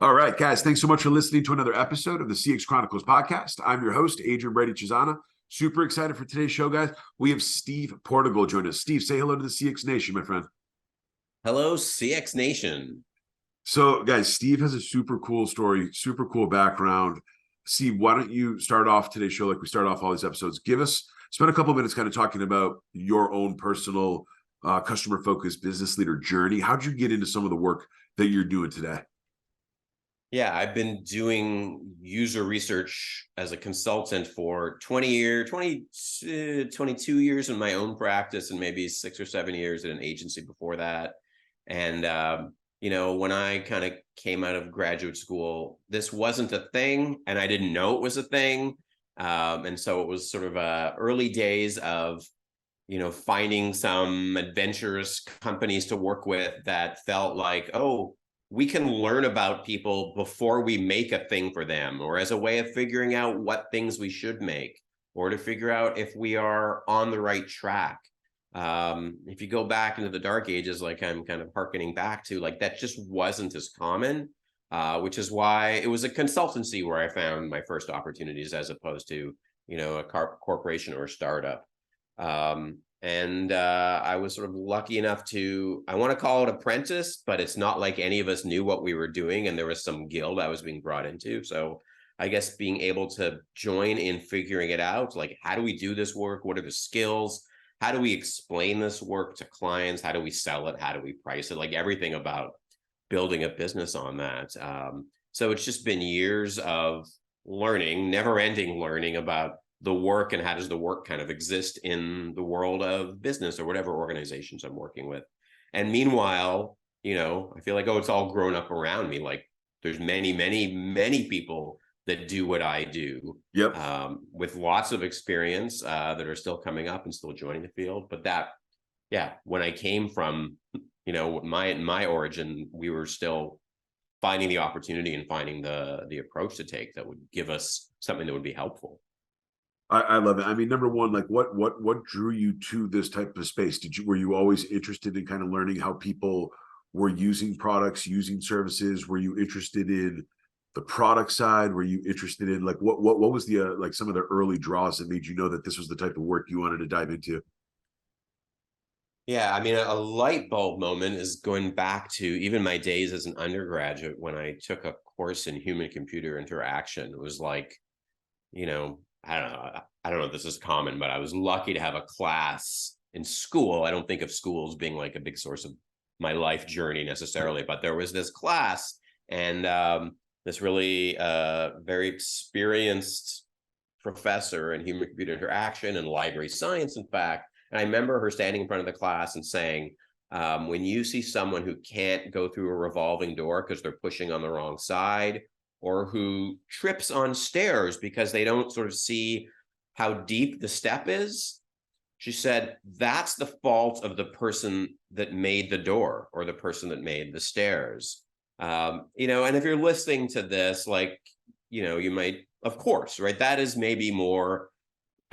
All right, guys, thanks so much for listening to another episode of the CX Chronicles podcast. I'm your host, Adrian Brady Chizana. Super excited for today's show, guys. We have Steve Portigal join us. Steve, say hello to the CX Nation, my friend. Hello, CX Nation. So, guys, Steve has a super cool story, super cool background. Steve, why don't you start off today's show like we start off all these episodes? Spend a couple of minutes kind of talking about your own personal customer-focused business leader journey. How'd you get into some of the work that you're doing today? Yeah, I've been doing user research as a consultant for 22 years in my own practice, and maybe 6 or 7 years at an agency before that. And, when I kind of came out of graduate school, this wasn't a thing, and I didn't know it was a thing. And so it was sort of early days of, finding some adventurous companies to work with that felt like, oh, we can learn about people before we make a thing for them, or as a way of figuring out what things we should make, or to figure out if we are on the right track. If you go back into the dark ages, like I'm kind of hearkening back to, like that just wasn't as common, which is why it was a consultancy where I found my first opportunities as opposed to, a corporation or a startup. I was sort of lucky enough to, I want to call it apprentice, but it's not like any of us knew what we were doing, and there was some guild I was being brought into. So I guess being able to join in figuring it out, like how do we do this work? What are the skills? How do we explain this work to clients? How do we sell it? How do we price it? Like everything about building a business on that. So it's just been years of learning, never-ending learning about the work and how does the work kind of exist in the world of business or whatever organizations I'm working with. And meanwhile, I feel like, oh, it's all grown up around me. Like there's many, many, many people that do what I do. Yep. With lots of experience that are still coming up and still joining the field. But when I came from, my origin, we were still finding the opportunity and finding the approach to take that would give us something that would be helpful. I love it. I mean, number one, like what drew you to this type of space? Were you always interested in kind of learning how people were using products, using services? Were you interested in the product side? Were you interested in like what was the like some of the early draws that made you know that this was the type of work you wanted to dive into? Yeah, I mean, a light bulb moment is going back to even my days as an undergraduate when I took a course in human computer interaction. It was like, I don't know if this is common, but I was lucky to have a class in school. I don't think of school as being like a big source of my life journey necessarily, but there was this class and this really very experienced professor in human computer interaction and library science, in fact. And I remember her standing in front of the class and saying, when you see someone who can't go through a revolving door because they're pushing on the wrong side, or who trips on stairs because they don't sort of see how deep the step is, she said, that's the fault of the person that made the door or the person that made the stairs. And if you're listening to this, like, you might, of course, right? That is maybe more,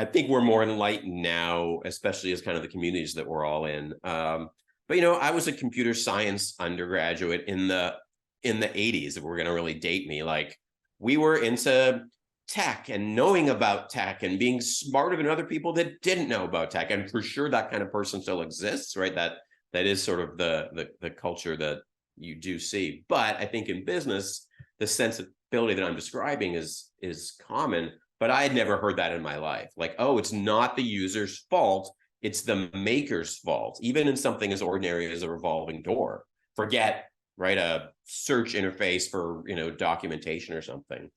I think we're more enlightened now, especially as kind of the communities that we're all in. But I was a computer science undergraduate in the 80s, if we're going to really date me. Like we were into tech and knowing about tech and being smarter than other people that didn't know about tech. And for sure that kind of person still exists, right? That is sort of the culture that you do see. But I think in business, the sensibility that I'm describing is common, but I had never heard that in my life. Like, oh, it's not the user's fault, it's the maker's fault, even in something as ordinary as a revolving door. Forget, right, a search interface for, documentation or something.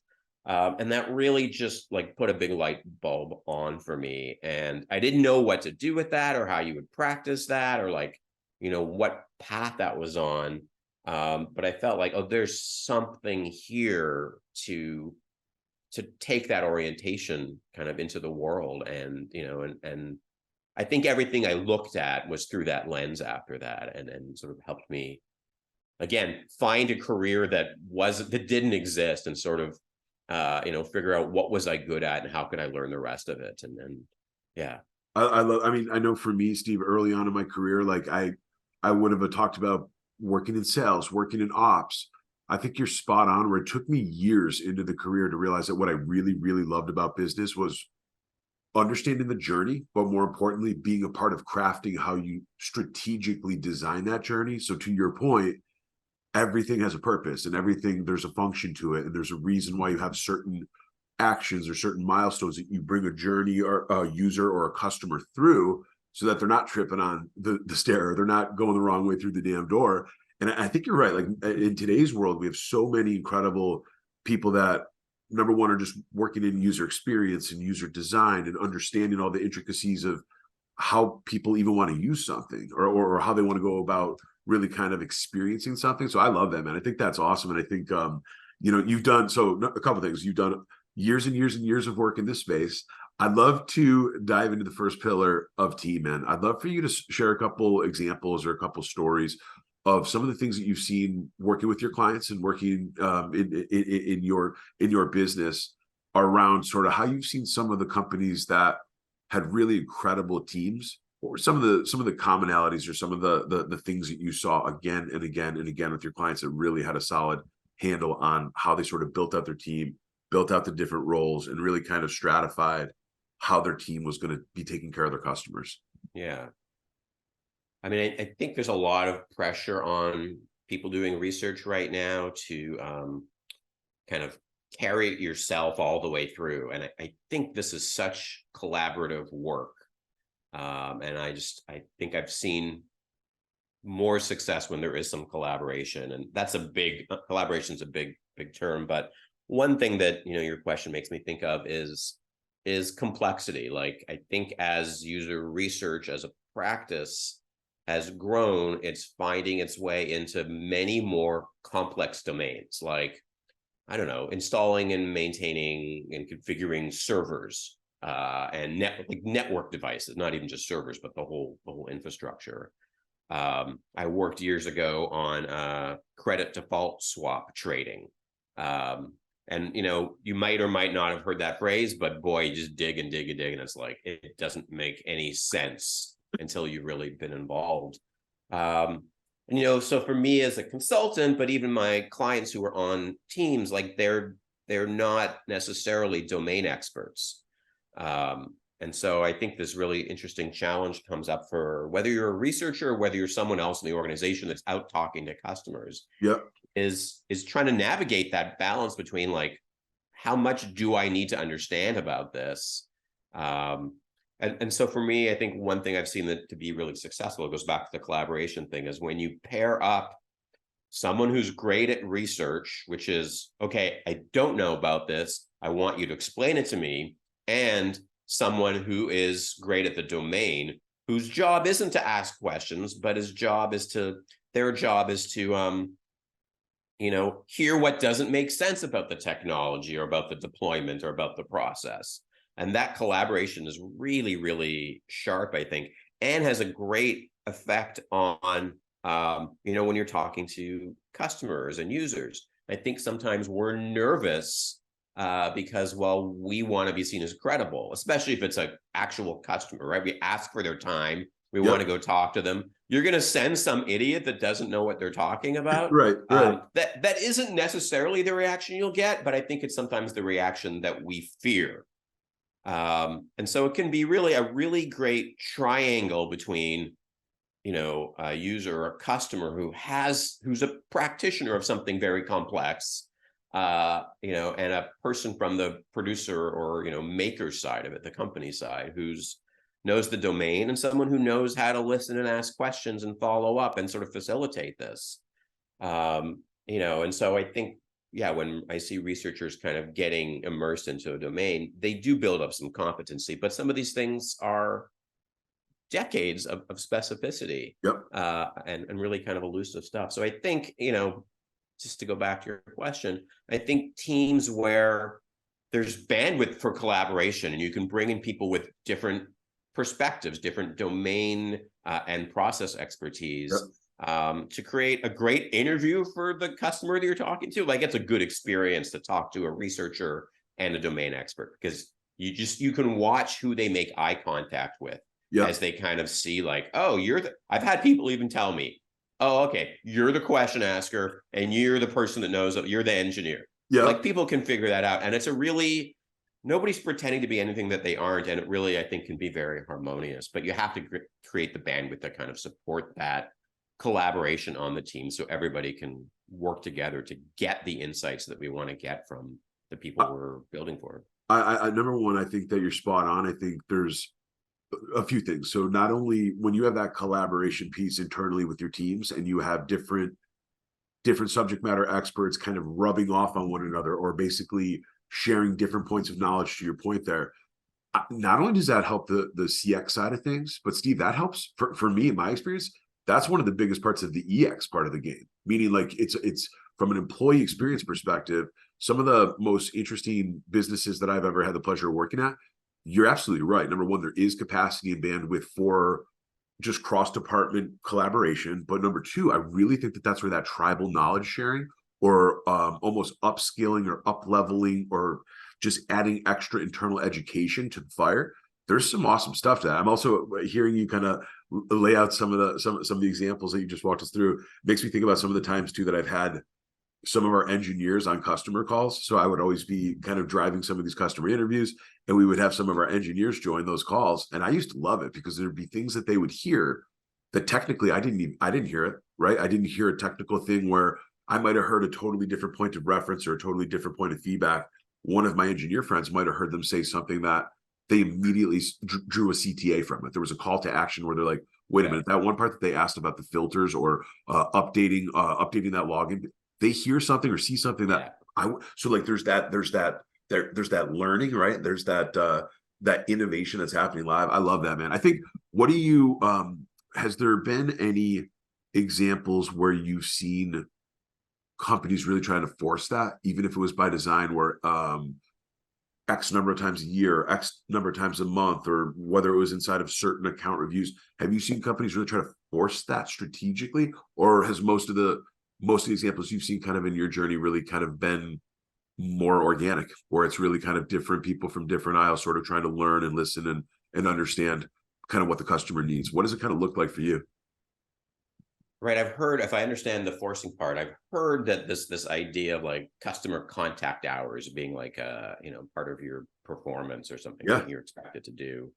And that really just like put a big light bulb on for me. And I didn't know what to do with that or how you would practice that or like, what path that was on. But I felt like, oh, there's something here to take that orientation kind of into the world. And, and I think everything I looked at was through that lens after that and sort of helped me, again, find a career that didn't exist and sort of, figure out what was I good at and how could I learn the rest of it. And yeah. I mean, I know for me, Steve, early on in my career, like I would have talked about working in sales, working in ops. I think you're spot on, where it took me years into the career to realize that what I really, really loved about business was understanding the journey, but more importantly, being a part of crafting how you strategically design that journey. So to your point, everything has a purpose, and everything, there's a function to it, and there's a reason why you have certain actions or certain milestones that you bring a journey or a user or a customer through, so that they're not tripping on the stair, or they're not going the wrong way through the damn door. And I think you're right. Like in today's world, we have so many incredible people that, number one, are just working in user experience and user design and understanding all the intricacies of how people even want to use something, or how they want to go about really kind of experiencing something. So I love that, man. I think that's awesome. And I think, you've done, so a couple of things. You've done years and years and years of work in this space. I'd love to dive into the first pillar of team, man. I'd love for you to share a couple examples or a couple stories of some of the things that you've seen working with your clients and working in your business, around sort of how you've seen some of the companies that had really incredible teams, or some of the commonalities, or some of the things that you saw again and again and again with your clients that really had a solid handle on how they sort of built out their team, built out the different roles, and really kind of stratified how their team was going to be taking care of their customers. Yeah. I mean, I think there's a lot of pressure on people doing research right now to kind of carry it yourself all the way through. And I think this is such collaborative work. And I think I've seen more success when there is some collaboration. And that's collaboration is a big term. But one thing that, your question makes me think of is complexity. Like, I think as user research as a practice has grown, it's finding its way into many more complex domains, like, I don't know, installing and maintaining and configuring servers and network devices, not even just servers, but the whole infrastructure. I worked years ago on credit default swap trading. And you might or might not have heard that phrase, but boy, you just dig and dig and dig, and it's like, it doesn't make any sense until you've really been involved. And so for me as a consultant, but even my clients who are on teams, like they're not necessarily domain experts. And so I think this really interesting challenge comes up for whether you're a researcher or whether you're someone else in the organization that's out talking to customers. Yep. Is trying to navigate that balance between, like, how much do I need to understand about this? And so for me, I think one thing I've seen that to be really successful, it goes back to the collaboration thing, is when you pair up someone who's great at research, which is, okay, I don't know about this, I want you to explain it to me, and someone who is great at the domain, whose job isn't to ask questions, but their job is to hear what doesn't make sense about the technology or about the deployment or about the process. And that collaboration is really, really sharp, I think, and has a great effect on, when you're talking to customers and users. I think sometimes we're nervous because, well, we want to be seen as credible, especially if it's an actual customer, right? We ask for their time. We want to go talk to them. You're going to send some idiot that doesn't know what they're talking about. Right. That isn't necessarily the reaction you'll get, but I think it's sometimes the reaction that we fear. And so it can be really a really great triangle between, a user or a customer who's a practitioner of something very complex, and a person from the producer or, maker side of it, the company side, who's knows the domain, and someone who knows how to listen and ask questions and follow up and sort of facilitate this. And so I think, when I see researchers kind of getting immersed into a domain, they do build up some competency, but some of these things are decades of specificity. Yep. And really kind of elusive stuff. So I think, just to go back to your question, I think teams where there's bandwidth for collaboration and you can bring in people with different perspectives, different domain and process expertise, to create a great interview for the customer that you're talking to. Like, it's a good experience to talk to a researcher and a domain expert, because you can watch who they make eye contact with as they kind of see, like, oh, I've had people even tell me, oh, okay, you're the question asker and you're the person that knows, you're the engineer. Yeah. Like people can figure that out. And it's a really, nobody's pretending to be anything that they aren't. And it really, I think, can be very harmonious, but you have to create the bandwidth that kind of support that collaboration on the team so everybody can work together to get the insights that we want to get from the people we're building for. I number one, I think that you're spot on. I think there's a few things. So not only when you have that collaboration piece internally with your teams and you have different subject matter experts kind of rubbing off on one another or basically sharing different points of knowledge, to your point there, not only does that help the CX side of things, but Steve, that helps for me in my experience. That's one of the biggest parts of the EX part of the game, meaning like it's from an employee experience perspective, some of the most interesting businesses that I've ever had the pleasure of working at. You're absolutely right. Number one, there is capacity and bandwidth for just cross-department collaboration. But number two, I really think that that's where that tribal knowledge sharing or almost upskilling or up-leveling or just adding extra internal education to the fire. There's some awesome stuff to that. I'm also hearing you kind of lay out some of the examples that you just walked us through. Makes me think about some of the times too that I've had some of our engineers on customer calls. So I would always be kind of driving some of these customer interviews, and we would have some of our engineers join those calls. And I used to love it because there'd be things that they would hear that technically I didn't hear it, right? I didn't hear a technical thing where I might have heard a totally different point of reference or a totally different point of feedback. One of my engineer friends might have heard them say something that they immediately drew a CTA from it. There was a call to action where they're like, wait a minute, that one part that they asked about the filters or updating that login, they hear something or see something that so like there's that learning, right? There's that innovation that's happening live. I love that, man. I think, what do you has there been any examples where you've seen companies really trying to force that, even if it was by design, where X number of times a year, X number of times a month, or whether it was inside of certain account reviews? Have you seen companies really try to force that strategically, or has most of the examples you've seen kind of in your journey really kind of been more organic, where it's really kind of different people from different aisles sort of trying to learn and listen and understand kind of what the customer needs? What does it kind of look like for you? Right. I've heard, if I understand the forcing part, I've heard that this idea of like customer contact hours being like part of your performance or something that you're expected to do.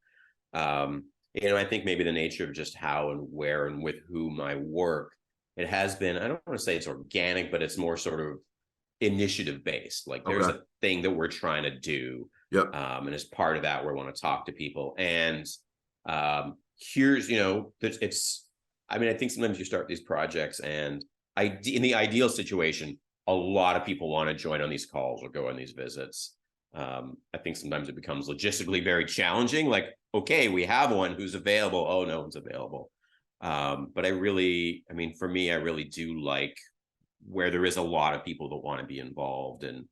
I think maybe the nature of just how and where and with whom I work, it has been, I don't want to say it's organic, but it's more sort of initiative based. Like there's a thing that we're trying to do. And as part of that, we want to talk to people. And here's, I think sometimes you start these projects and in the ideal situation, a lot of people want to join on these calls or go on these visits. I think sometimes it becomes logistically very challenging. Like, okay, we have one who's available. Oh, no one's available. But for me, I really do like where there is a lot of people that want to be involved. And,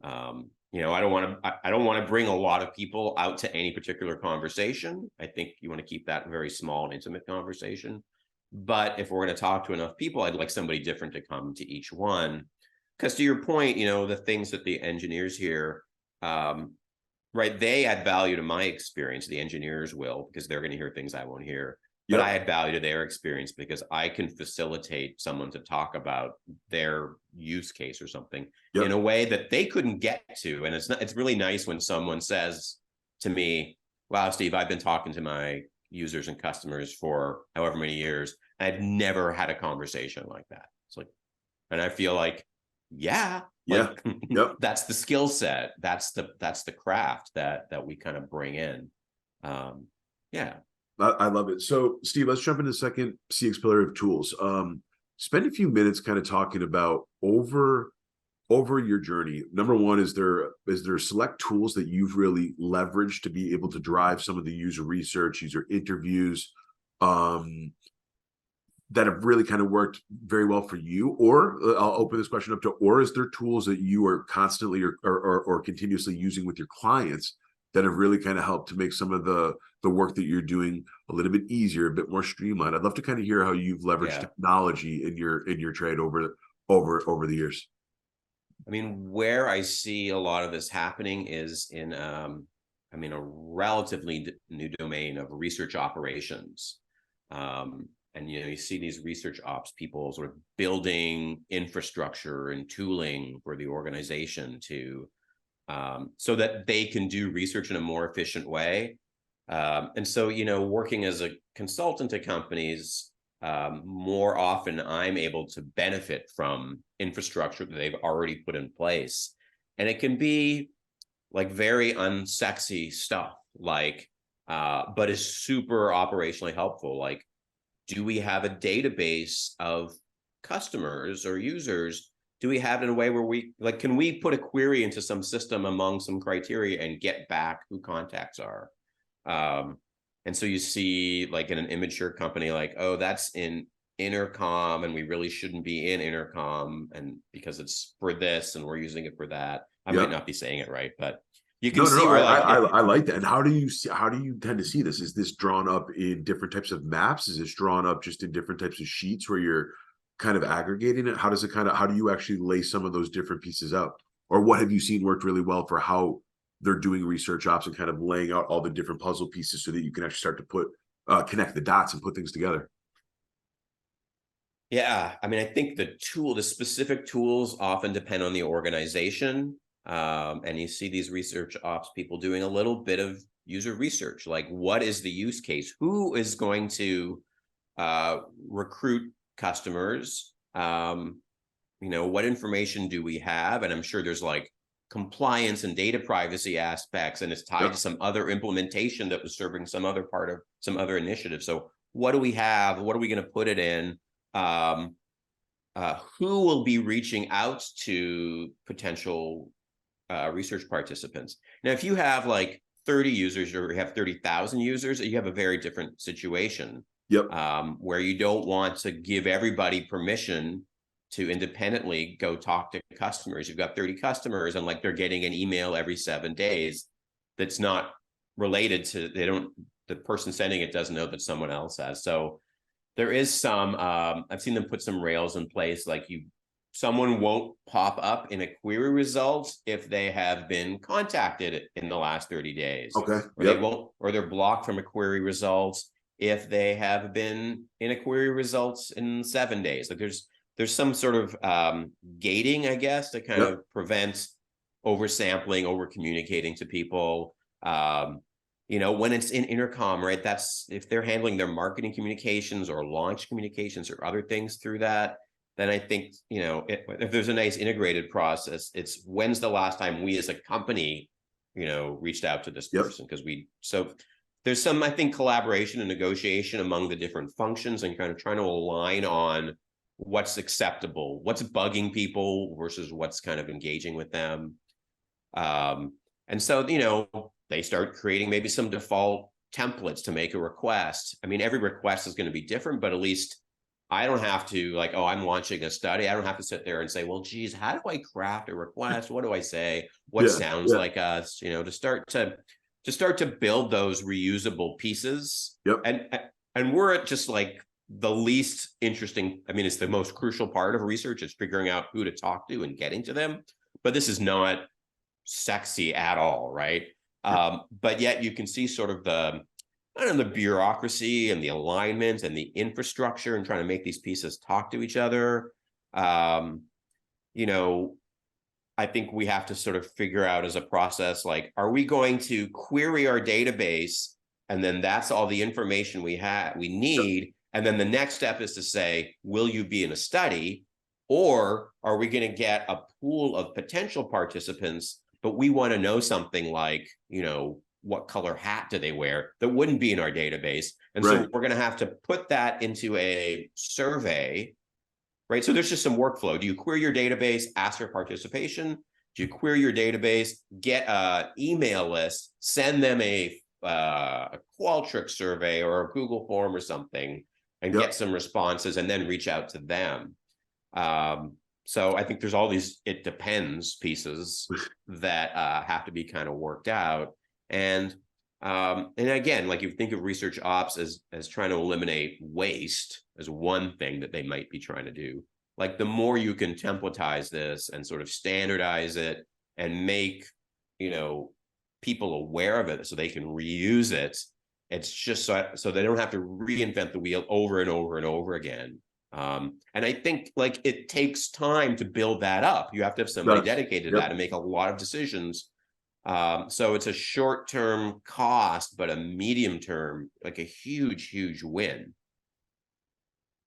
I don't want to bring a lot of people out to any particular conversation. I think you want to keep that very small and intimate conversation. But if we're going to talk to enough people, I'd like somebody different to come to each one. Because to your point, the things that the engineers hear, right, they add value to my experience. The engineers will, because they're going to hear things I won't hear. But I add value to their experience because I can facilitate someone to talk about their use case or something in a way that they couldn't get to. And it's really nice when someone says to me, wow, Steve, I've been talking to my users and customers for however many years. I've never had a conversation like that. It's like, and I feel like, that's the skill set. That's the craft that we kind of bring in. I love it. So Steve, let's jump into the second CX pillar of tools. Spend a few minutes kind of talking about over your journey. Number one, is there select tools that you've really leveraged to be able to drive some of the user research, user interviews, that have really kind of worked very well for you? Or I'll open this question up to, or is there tools that you are constantly or continuously using with your clients that have really kind of helped to make some of the work that you're doing a little bit easier, a bit more streamlined? I'd love to kind of hear how you've leveraged technology in your trade over the years. Where I see a lot of this happening is in, a relatively new domain of research operations. and you see these research ops people sort of building infrastructure and tooling for the organization to so that they can do research in a more efficient way. And so, working as a consultant to companies, more often I'm able to benefit from infrastructure that they've already put in place. And it can be like very unsexy stuff, like, but is super operationally helpful. Like, do we have a database of customers or users? Do we have it in a way where can we put a query into some system among some criteria and get back who contacts are? And so you see, like, in an immature company, like, oh, that's in intercom and we really shouldn't be in intercom, and because it's for this and we're using it for that. I might not be saying it right, but you can see where, like, I like that. And how do you tend to see this? Is this drawn up in different types of maps? Is this drawn up just in different types of sheets where you're kind of aggregating it? How do you actually lay some of those different pieces out? Or what have you seen worked really well for how they're doing research ops and kind of laying out all the different puzzle pieces so that you can actually start to connect the dots and put things together? Yeah, I mean, I think the specific tools often depend on the organization. And you see these research ops people doing a little bit of user research, like, what is the use case? Who is going to recruit customers? What information do we have? And I'm sure there's like compliance and data privacy aspects, and it's tied to some other implementation that was serving some other part of some other initiative. So what do we have? What are we going to put it in? Who will be reaching out to potential research participants? Now, if you have like 30 users or you have 30,000 users, you have a very different situation. Where you don't want to give everybody permission to independently go talk to customers. You've got 30 customers and like they're getting an email every 7 days that's not related to, the person sending it doesn't know that someone else has. So there is some, I've seen them put some rails in place, like someone won't pop up in a query results if they have been contacted in the last 30 days. Okay. Or they won't, or they're blocked from a query results if they have been in a query results in 7 days. Like there's some sort of gating, I guess, to kind of prevent oversampling, over communicating to people. When it's in intercom, right? That's if they're handling their marketing communications or launch communications or other things through that, then I think, if there's a nice integrated process, it's when's the last time we as a company, reached out to this person? Because so there's some, I think, collaboration and negotiation among the different functions and kind of trying to align on what's acceptable, what's bugging people versus what's kind of engaging with them. And so, they start creating maybe some default templates to make a request. I mean, every request is going to be different, but at least I don't have to, like, oh, I'm launching a study. I don't have to sit there and say, well, geez, how do I craft a request? What do I say? What sounds like us, to start to build those reusable pieces. And we're at just like the least interesting. I mean, it's the most crucial part of research is figuring out who to talk to and getting to them. But this is not sexy at all, right? But yet you can see sort of the bureaucracy and the alignment and the infrastructure and trying to make these pieces talk to each other. I think we have to sort of figure out as a process, like, are we going to query our database and then that's all the information we need? And then the next step is to say, will you be in a study? Or are we going to get a pool of potential participants, but we want to know something like, what color hat do they wear that wouldn't be in our database? And so we're going to have to put that into a survey, right? So there's just some workflow. Do you query your database, ask for participation? Do you query your database, get an email list, send them a Qualtrics survey or a Google form or something, and get some responses and then reach out to them? So I think there's all these it depends pieces that have to be kind of worked out. And again, like, you think of research ops as trying to eliminate waste as one thing that they might be trying to do. Like, the more you can templatize this and sort of standardize it and make, people aware of it so they can reuse it, It's just so they don't have to reinvent the wheel over and over and over again. And I think like it takes time to build that up. You have to have somebody dedicated to that and make a lot of decisions. So it's a short-term cost, but a medium-term, like a huge win.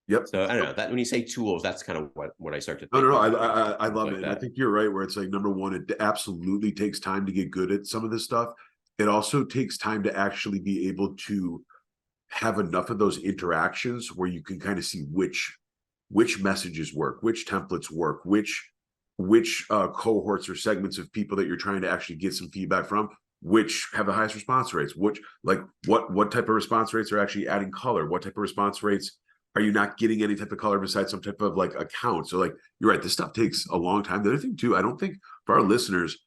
Yep. So I don't know that when you say tools, that's kind of what I start to No, think. no, no. I love like it. And I that. think you're right, where it's like, number one, it absolutely takes time to get good at some of this stuff. It also takes time to actually be able to have enough of those interactions where you can kind of see which messages work, which templates work, which cohorts or segments of people that you're trying to actually get some feedback from, which have the highest response rates, which like what type of response rates are actually adding color, what type of response rates are you not getting any type of color besides some type of like account. So like, you're right, this stuff takes a long time. The other thing too, I don't think, for our listeners,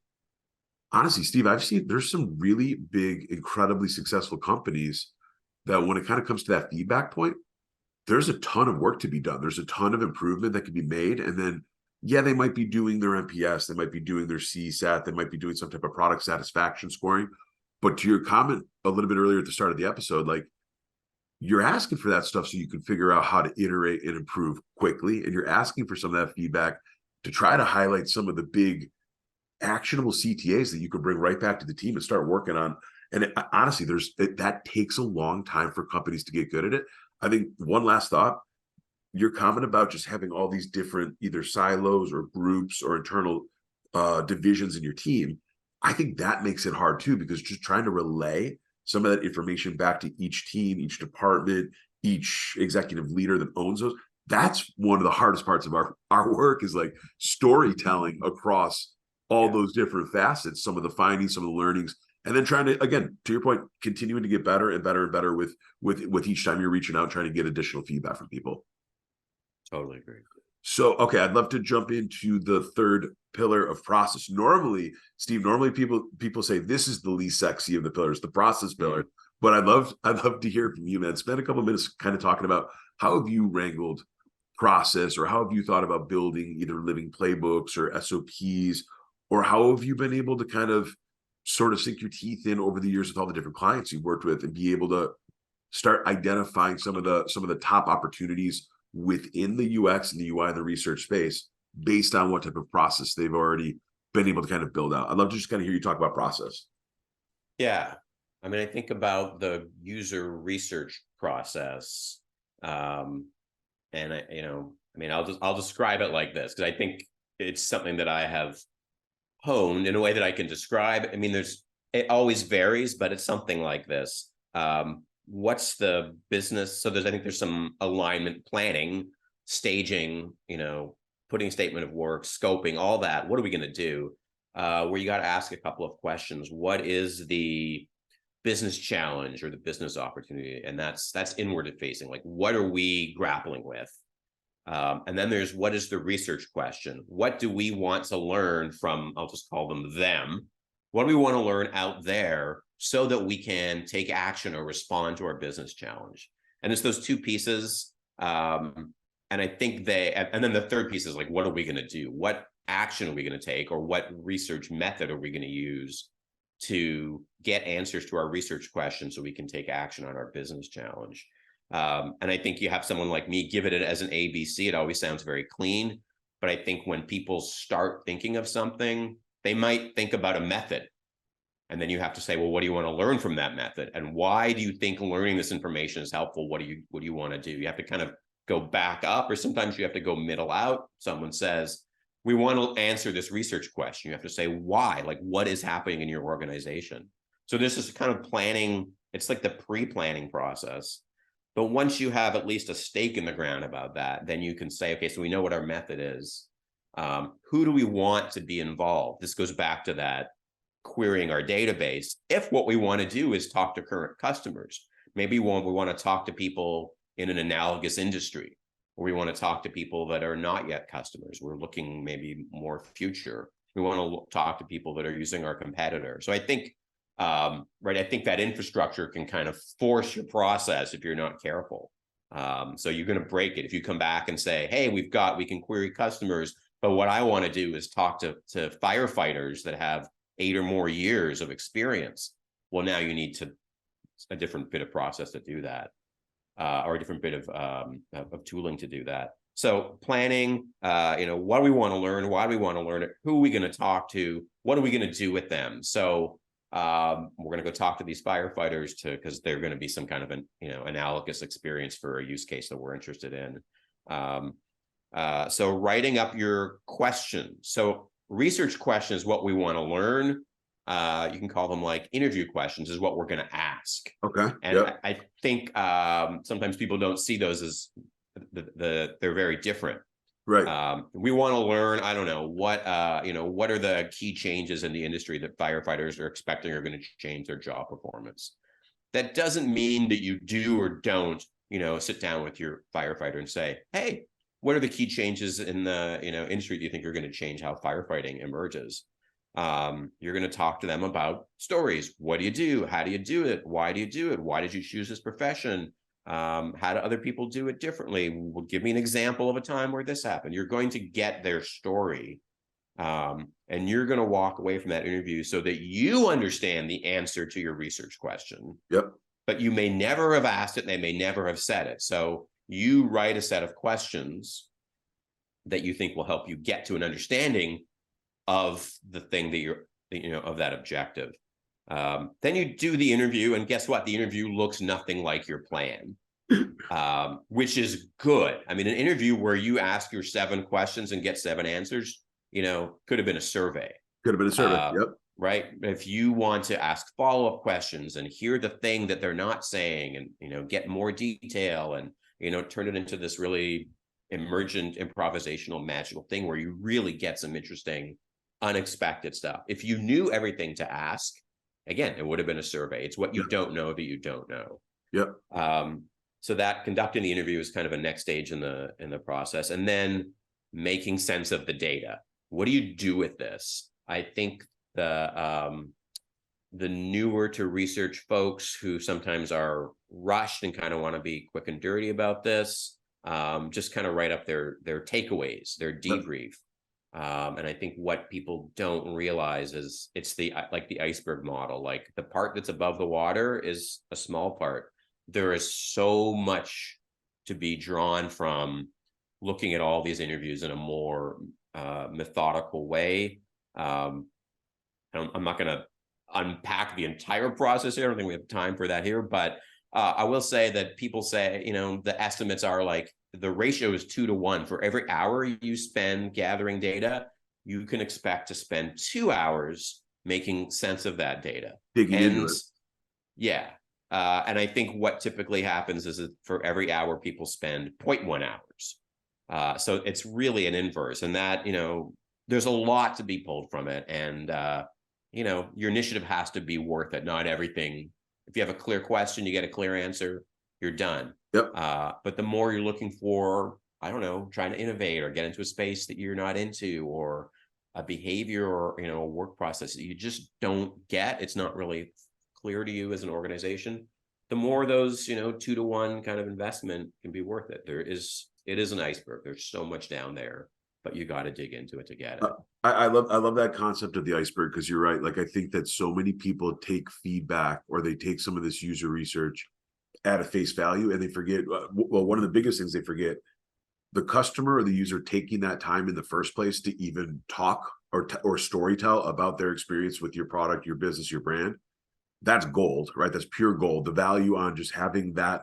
honestly, Steve, I've seen there's some really big, incredibly successful companies that when it kind of comes to that feedback point, there's a ton of work to be done. There's a ton of improvement that can be made. And then, yeah, they might be doing their NPS, they might be doing their CSAT, they might be doing some type of product satisfaction scoring. But to your comment a little bit earlier at the start of the episode, like, you're asking for that stuff so you can figure out how to iterate and improve quickly. And you're asking for some of that feedback to try to highlight some of the big actionable CTAs that you can bring right back to the team and start working on. And honestly, that takes a long time for companies to get good at it. I think one last thought, your comment about just having all these different either silos or groups or internal divisions in your team, I think that makes it hard too, because just trying to relay some of that information back to each team, each department, each executive leader that owns those, that's one of the hardest parts of our work, is like storytelling across all those different facets, some of the findings, some of the learnings, and then trying to, again, to your point, continuing to get better and better and better with each time you're reaching out, trying to get additional feedback from people. Totally agree. So, okay, I'd love to jump into the third pillar of process. Normally, Steve, people say this is the least sexy of the pillars, the process pillar. But I'd love to hear from you, man. Spend a couple of minutes kind of talking about how have you wrangled process, or how have you thought about building either living playbooks or SOPs, or how have you been able to kind of sort of sink your teeth in over the years with all the different clients you've worked with and be able to start identifying some of the top opportunities within the UX and the UI and the research space based on what type of process they've already been able to kind of build out. I'd love to just kind of hear you talk about process. Yeah. I mean, I think about the user research process. And I'll describe it like this, because I think it's something that I have honed in a way that I can describe. I mean, it always varies, but it's something like this. What's the business? So I think there's some alignment, planning, staging, putting a statement of work, scoping, all that. What are we going to do? Where you got to ask a couple of questions. What is the business challenge or the business opportunity? And that's inward facing. Like, what are we grappling with? And then there's, what is the research question? What do we want to learn from, I'll just call them? What do we want to learn out there so that we can take action or respond to our business challenge? And it's those two pieces. And I think and then the third piece is like, what are we going to do? What action are we going to take? Or what research method are we going to use to get answers to our research questions so we can take action on our business challenge? And I think you have someone like me give it as an ABC. It always sounds very clean. But I think when people start thinking of something, they might think about a method. And then you have to say, well, what do you want to learn from that method? And why do you think learning this information is helpful? What do you want to do? You have to kind of go back up, or sometimes you have to go middle out. Someone says, we want to answer this research question. You have to say why, like what is happening in your organization? So this is kind of planning. It's like the pre-planning process. But once you have at least a stake in the ground about that, then you can say, okay, so we know what our method is. Who do we want to be involved? This goes back to that querying our database. If what we want to do is talk to current customers, maybe we want to talk to people in an analogous industry, or we want to talk to people that are not yet customers. We're looking maybe more future. We want to talk to people that are using our competitor. So I think, I think that infrastructure can kind of force your process if you're not careful. So you're going to break it if you come back and say, hey, we can query customers, but what I want to do is talk to firefighters that have 8 or more years of experience. Well, now you need to a different bit of process to do that, or a different bit of tooling to do that. So planning, what do we want to learn? Why do we want to learn it? Who are we going to talk to? What are we going to do with them? So we're going to go talk to these firefighters because they're going to be some kind of an analogous experience for a use case that we're interested in. So writing up your questions. So research questions, what we want to learn. You can call them like interview questions, is what we're going to ask. Okay. And Yep. I think sometimes people don't see those as they're very different. Right. We want to learn, I don't know, what are the key changes in the industry that firefighters are expecting are going to change their job performance. That doesn't mean that you do or don't, sit down with your firefighter and say, hey, what are the key changes in the industry that you think are going to change how firefighting emerges? You're going to talk to them about stories. What do you do? How do you do it? Why do you do it? Why did you choose this profession? How do other people do it differently? Well, give me an example of a time where this happened. You're going to get their story, and you're going to walk away from that interview so that you understand the answer to your research question. Yep. But you may never have asked it, and they may never have said it. So you write a set of questions that you think will help you get to an understanding of the thing that you're, of that objective. Then you do the interview, and guess what? The interview looks nothing like your plan, which is good. I mean, an interview where you ask your 7 questions and get 7 answers, could have been a survey. Could have been a survey. Yep. Right. If you want to ask follow-up questions and hear the thing that they're not saying and, get more detail and, turn it into this really emergent, improvisational, magical thing where you really get some interesting, unexpected stuff. If you knew everything to ask, again, it would have been a survey. It's what you don't know that you don't know. Yep. So that conducting the interview is kind of a next stage in the process, and then making sense of the data. What do you do with this? I think the newer to research folks who sometimes are rushed and kind of want to be quick and dirty about this, just kind of write up their takeaways, their debrief. And I think what people don't realize is it's the iceberg model. Like, the part that's above the water is a small part. There is so much to be drawn from looking at all these interviews in a more methodical way. I'm not going to unpack the entire process here. I don't think we have time for that here, but I will say that people say, the estimates are like, the ratio is 2 to 1. For every hour you spend gathering data, you can expect to spend 2 hours making sense of that data. Digging into it. Yeah. And I think what typically happens is that for every hour, people spend 0.1 hours. So it's really an inverse, and that, there's a lot to be pulled from it. And, your initiative has to be worth it. Not everything. If you have a clear question, you get a clear answer, you're done. Yep. But the more you're looking for, I don't know, trying to innovate or get into a space that you're not into, or a behavior or, a work process that you just don't get, it's not really clear to you as an organization, the more those, 2 to 1 kind of investment can be worth it. It is an iceberg. There's so much down there, but you got to dig into it to get it. I love that concept of the iceberg, because you're right. Like, I think that so many people take feedback, or they take some of this user research at a face value, and they forget, well, one of the biggest things they forget, the customer or the user taking that time in the first place to even talk or storytell about their experience with your product, your business, your brand. That's gold, right? That's pure gold. The value on just having that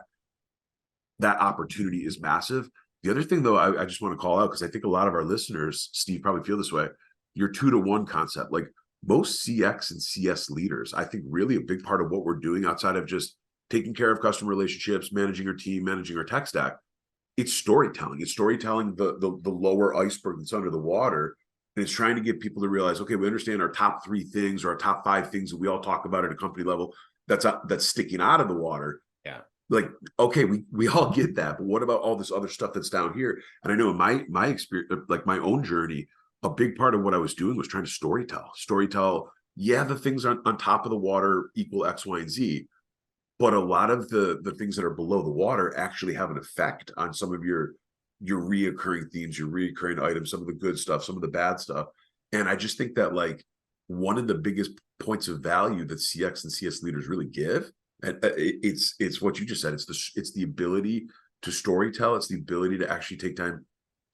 opportunity is massive. The other thing, though, I just want to call out, because I think a lot of our listeners, Steve, probably feel this way, your 2 to 1 concept. Like, most CX and CS leaders, I think really a big part of what we're doing outside of just taking care of customer relationships, managing our team, managing our tech stack, it's storytelling. It's storytelling the lower iceberg that's under the water. And it's trying to get people to realize, okay, we understand our top 3 things or our top 5 things that we all talk about at a company level that's sticking out of the water. Yeah. Like, okay, we all get that, but what about all this other stuff that's down here? And I know in my experience, like my own journey, a big part of what I was doing was trying to storytell. Yeah, the things on top of the water equal X, Y, and Z, but a lot of the things that are below the water actually have an effect on some of your reoccurring themes, your reoccurring items, some of the good stuff, some of the bad stuff. And I just think that, like, one of the biggest points of value that CX and CS leaders really give And it's what you just said. It's the ability to storytell. It's the ability to actually take time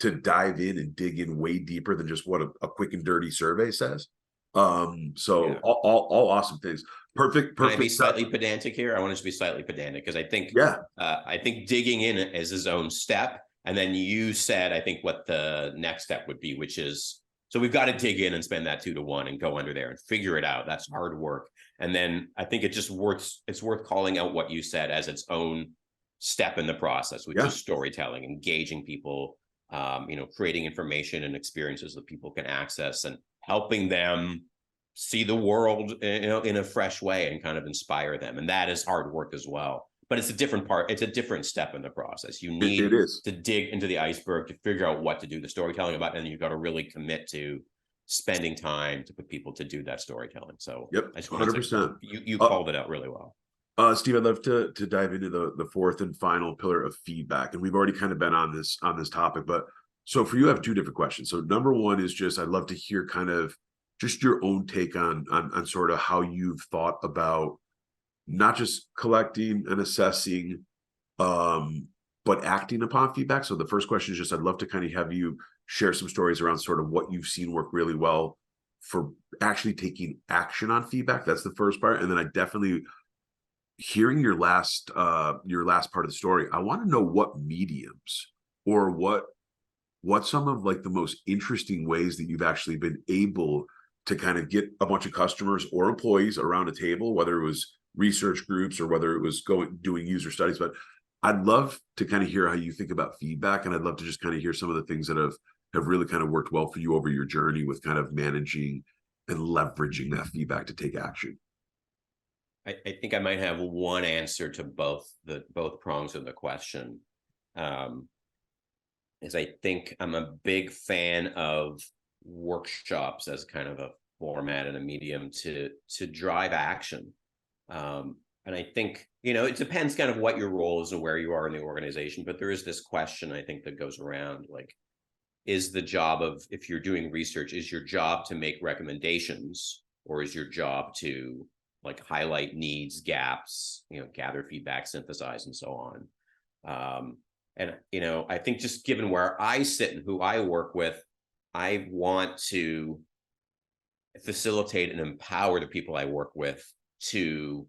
to dive in and dig in way deeper than just what a quick and dirty survey says. So Yeah. all awesome things. Perfect. Can I be slightly pedantic here? I want it to be slightly pedantic because Yeah. I think digging in is his own step. And then you said, I think what the next step would be, which is, so we've got to dig in and spend that 2-to-1 and go under there and figure it out. That's hard work. And then I think it's worth calling out what you said as its own step in the process, which is storytelling, engaging people, creating information and experiences that people can access and helping them see the world, in a fresh way and kind of inspire them. And that is hard work as well. But it's a different part. It's a different step in the process. You need to dig into the iceberg to figure out what to do the storytelling about, and you've got to really commit to spending time to put people to do that storytelling. So yep, I just 100%. You called it out really well. Steve, I'd love to dive into the fourth and final pillar of feedback, and we've already kind of been on this topic. But so for you, I have two different questions. So number one is just I'd love to hear kind of just your own take on sort of how you've thought about not just collecting and assessing, but acting upon feedback. So the first question is just I'd love to kind of have you share some stories around sort of what you've seen work really well for actually taking action on feedback. That's the first part. And then I definitely, hearing your last part of the story, I want to know what mediums or what some of like the most interesting ways that you've actually been able to kind of get a bunch of customers or employees around a table, whether it was research groups or whether it was doing user studies. But I'd love to kind of hear how you think about feedback, and I'd love to just kind of hear some of the things that have really kind of worked well for you over your journey with kind of managing and leveraging that feedback to take action. I think I might have one answer to both prongs of the question. Is I think I'm a big fan of workshops as kind of a format and a medium to drive action. And I think, it depends kind of what your role is and where you are in the organization, but there is this question, I think, that goes around, like, is the job of, if you're doing research, is your job to make recommendations, or is your job to like highlight needs, gaps, gather feedback, synthesize, and so on. And, I think just given where I sit and who I work with, I want to facilitate and empower the people I work with to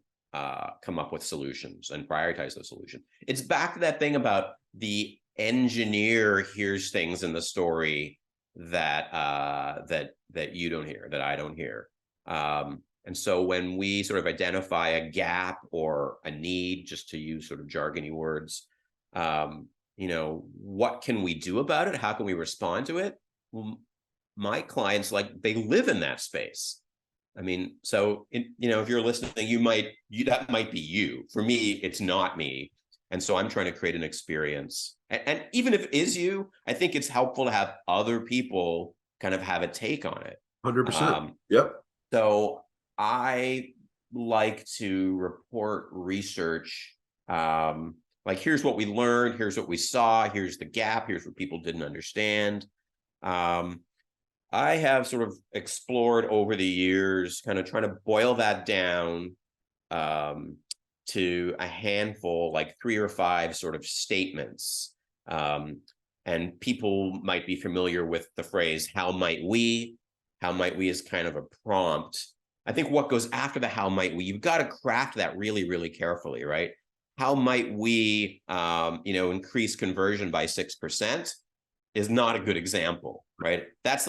come up with solutions and prioritize those solutions. It's back to that thing about the engineer hears things in the story that you don't hear, that I don't hear. And so when we sort of identify a gap or a need, just to use sort of jargony words, what can we do about it? How can we respond to it? Well, my clients, like, they live in that space. I mean, so, if you're listening, that might be you. For me, it's not me. And so I'm trying to create an experience. And even if it is you, I think it's helpful to have other people kind of have a take on it. 100%. Yep. So I like to report research. Like, here's what we learned, here's what we saw, here's the gap, here's what people didn't understand. I have sort of explored over the years, kind of trying to boil that down to a handful, like 3 or 5 sort of statements. And people might be familiar with the phrase, how might we? How might we is kind of a prompt. I think what goes after the how might we, you've got to craft that really, really carefully, right? How might we, increase conversion by 6%? Is not a good example, right? That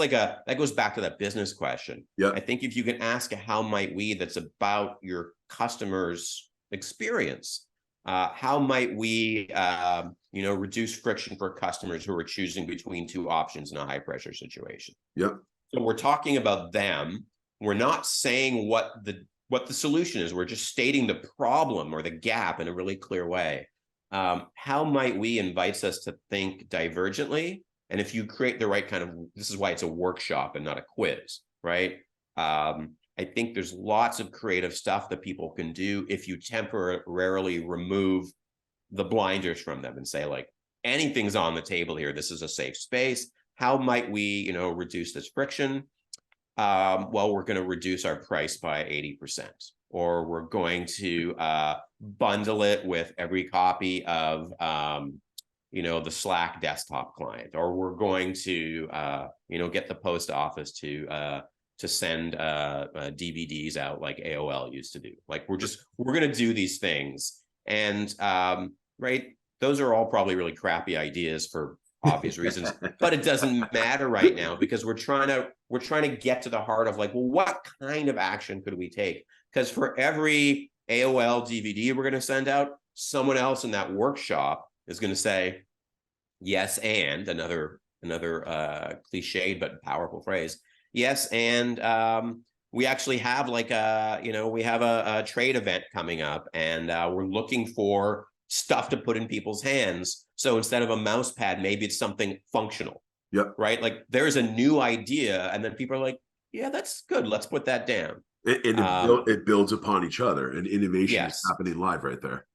goes back to that business question. Yeah. I think if you can ask a how might we that's about your customer's experience, how might we, reduce friction for customers who are choosing between 2 options in a high pressure situation? Yep. So we're talking about them. We're not saying what the solution is. We're just stating the problem or the gap in a really clear way. How might we invites us to think divergently? And if you create the right kind of, this is why it's a workshop and not a quiz, right? I think there's lots of creative stuff that people can do if you temporarily remove the blinders from them and say, like, anything's on the table here. This is a safe space. How might we, reduce this friction? Well, we're going to reduce our price by 80%. or we're going to bundle it with every copy of the Slack desktop client, or we're going to get the post office to send DVDs out like AOL used to do. Like we're going to do these things, and right, those are all probably really crappy ideas for obvious reasons, but it doesn't matter right now because we're trying to get to the heart of like, well, what kind of action could we take? Because for every AOL DVD we're going to send out, someone else in that workshop is going to say, yes, and another cliched but powerful phrase. Yes, and we actually have like we have a trade event coming up, and we're looking for stuff to put in people's hands. So instead of a mouse pad, maybe it's something functional. Yep. Right. Like there's a new idea, and then people are like, yeah, that's good. Let's put that down. And it builds upon each other, and innovation is happening live right there.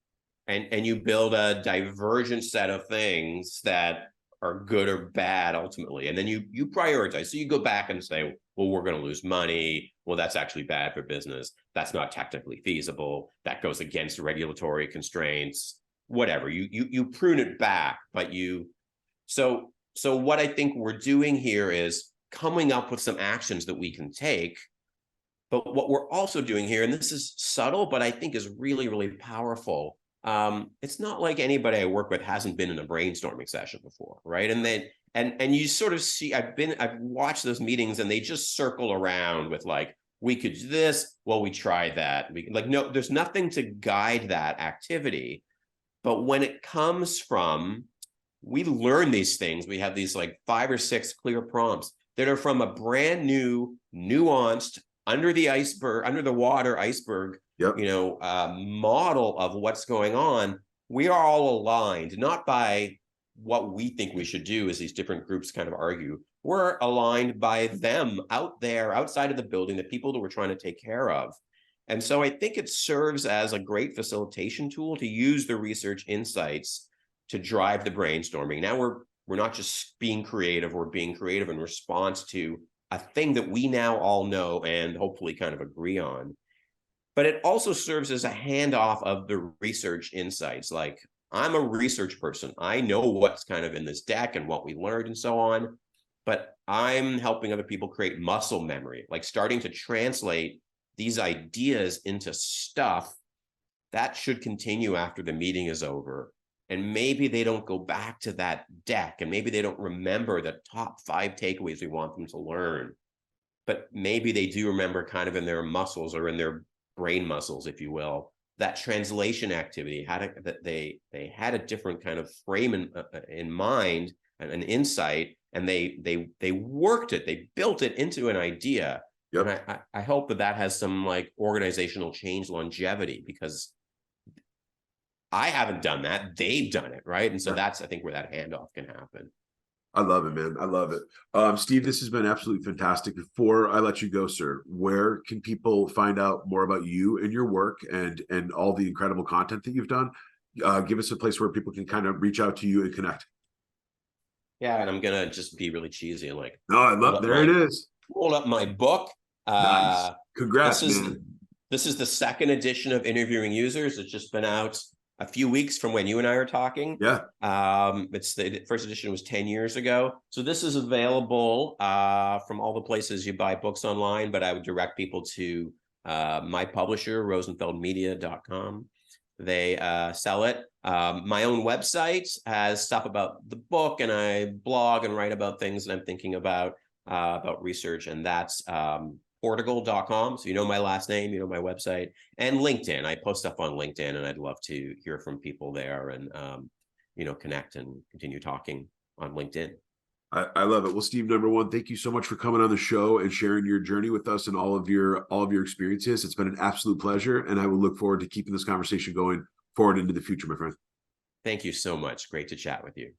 And you build a divergent set of things that are good or bad ultimately. And then you prioritize. So you go back and say, well, we're going to lose money. Well, that's actually bad for business. That's not technically feasible. That goes against regulatory constraints, whatever. You prune it back, but so what I think we're doing here is coming up with some actions that we can take. But what we're also doing here, and this is subtle, but I think is really, really powerful. It's not like anybody I work with hasn't been in a brainstorming session before, right? And then and you sort of see, I've watched those meetings, and they just circle around with like, we could do this, well, we tried that. No, there's nothing to guide that activity. But when it comes from, we learn these things, we have these like 5 or 6 clear prompts that are from a brand new, nuanced, under the water iceberg, model of what's going on. We are all aligned, not by what we think we should do as these different groups kind of argue. We're aligned by them out there, outside of the building, the people that we're trying to take care of. And so I think it serves as a great facilitation tool to use the research insights to drive the brainstorming. Now we're not just being creative, we're being creative in response to a thing that we now all know and hopefully kind of agree on. But it also serves as a handoff of the research insights. Like, I'm a research person. I know what's kind of in this deck and what we learned and so on, but I'm helping other people create muscle memory, like starting to translate these ideas into stuff that should continue after the meeting is over. And maybe they don't go back to that deck, and maybe they don't remember the top 5 takeaways we want them to learn, but maybe they do remember kind of in their muscles, or in their brain muscles, if you will, that translation activity, that they had a different kind of frame in mind and an insight, and they worked it, they built it into an idea. Yep. And I hope that has some like organizational change longevity, because I haven't done that. They've done it, right? And so that's, I think, where that handoff can happen. I love it, man. I love it. Steve, this has been absolutely fantastic. Before I let you go, sir, where can people find out more about you and your work and all the incredible content that you've done? Give us a place where people can kind of reach out to you and connect. Yeah, and I'm going to just be really cheesy and like... No, I love, there it is. Hold up my book. Nice. Congrats, man. This is the 2nd edition of Interviewing Users. It's just been out a few weeks from when you and I are talking. Yeah. It's the first edition was 10 years ago. So this is available from all the places you buy books online, but I would direct people to my publisher, rosenfeldmedia.com. They sell it. My own website has stuff about the book, and I blog and write about things that I'm thinking about research, and that's Portigal.com. So you know my last name, you know my website, and LinkedIn. I post stuff on LinkedIn, and I'd love to hear from people there and connect and continue talking on LinkedIn. I love it. Well, Steve, number one, thank you so much for coming on the show and sharing your journey with us and all of your experiences. It's been an absolute pleasure, and I will look forward to keeping this conversation going forward into the future, my friend. Thank you so much. Great to chat with you.